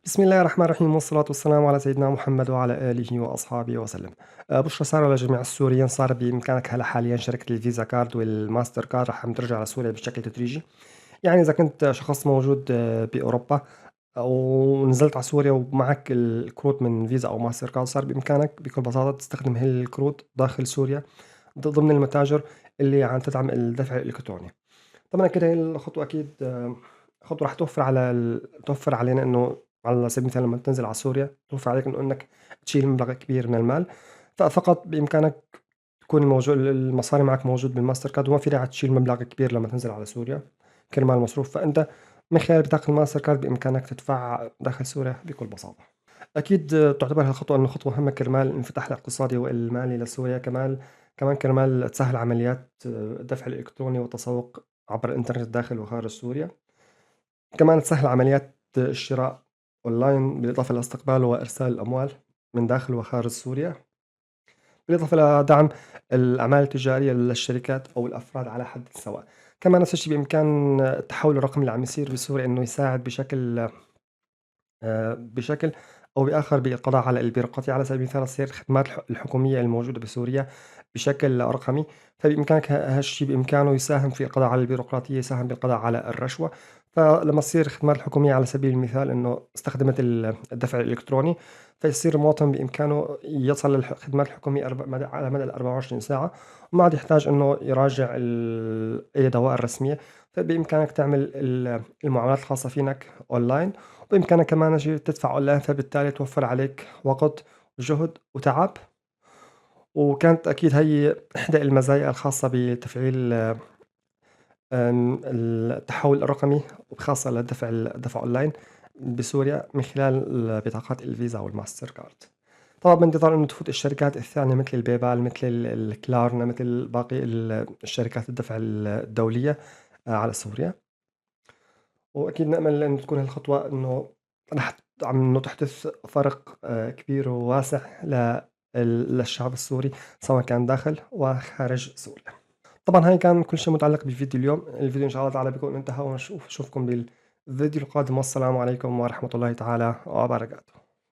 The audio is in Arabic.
بسم الله الرحمن الرحيم والصلاة والسلام على سيدنا محمد وعلى آله وأصحابه وسلم. بشرى سارة لجميع السوريين، صار بإمكانك هلا حاليا شركة الفيزا كارد والماستر كارد رح ترجع على سوريا بشكل تدريجي. يعني إذا كنت شخص موجود بأوروبا ونزلت على سوريا ومعك الكروت من فيزا أو ماستر كارد، صار بإمكانك بكل بساطة تستخدم هي الكروت داخل سوريا ضمن المتاجر اللي عم تدعم الدفع الإلكتروني. طبعًا أكيد هي الخطوة أكيد خطوة رح توفّر توفّر علينا إنه على سبيل المثال لمّا تنزل على سوريا، توفّر عليك إنك تشيل مبلغ كبير من المال، ففقط بإمكانك تكون المصاري معك موجود بالماستر كارد، وما في داعي تشيل مبلغ كبير لمّا تنزل على سوريا كرمال المصروف، فأنت من خلال بطاقة الماستر كارد بإمكانك تدفع داخل سوريا بكل بساطة. أكيد تعتبر هالخطوة إنه خطوة مهمة كرمال الانفتاح الاقتصادي والمالي لسوريا، كمان كرمال تسهّل عمليات الدفع الإلكتروني والتسوق عبر الإنترنت داخل وخارج سوريا، كمان تسهّل عمليات الشراء أونلاين بالإضافة لإستقبال وإرسال الأموال من داخل وخارج سوريا، بالإضافة إلى دعم الأعمال التجارية للشركات أو الأفراد على حد سواء. كمان نفس الشي بإمكان التحول الرقمي اللي عم يصير بسوريا إنه يساعد بشكل أو بآخر بالقضاء على البيروقراطية، على سبيل المثال تصير الخدمات الحكومية الموجودة بسوريا بشكل رقمي، فبإمكانك هالشي بإمكانه يساهم في القضاء على البيروقراطية، يساهم بالقضاء على الرشوة. فلمّا تصير الخدمات الحكومية على سبيل المثال إنه استخدمت الدفع الإلكتروني، فيصير المواطن بإمكانه يصل للخدمات الحكومية على مدى ال24 ساعة، وما عاد يحتاج إنه يراجع أي دوائر رسمية، فبإمكانك تعمل المعاملات الخاصة فينك أونلاين. بإمكانك كمان تدفع أونلاين، فبالتالي توفّر عليك وقت وجهد وتعب، وكانت أكيد هي إحدى المزايا الخاصة بتفعيل التحوّل الرقمي وخاصة الدفع أونلاين بسوريا من خلال بطاقات الفيزا والماستر كارد. طبعًا بانتظار إنه تفوت الشركات الثانية مثل البايبال، مثل الكلارنا، مثل باقي الشركات الدفع الدولية على سوريا. وأكيد نأمل إن تكون هالخطوة إنه رح إنه تحدث فرق كبير وواسع للشعب السوري، سواء كان داخل وخارج سوريا. طبعًا هاي كان كل شي متعلق بفيديو اليوم، الفيديو إن شاء الله تعالى بيكون انتهى، ونشوفكم بالفيديو القادم، والسلام عليكم ورحمة الله تعالى وبركاته.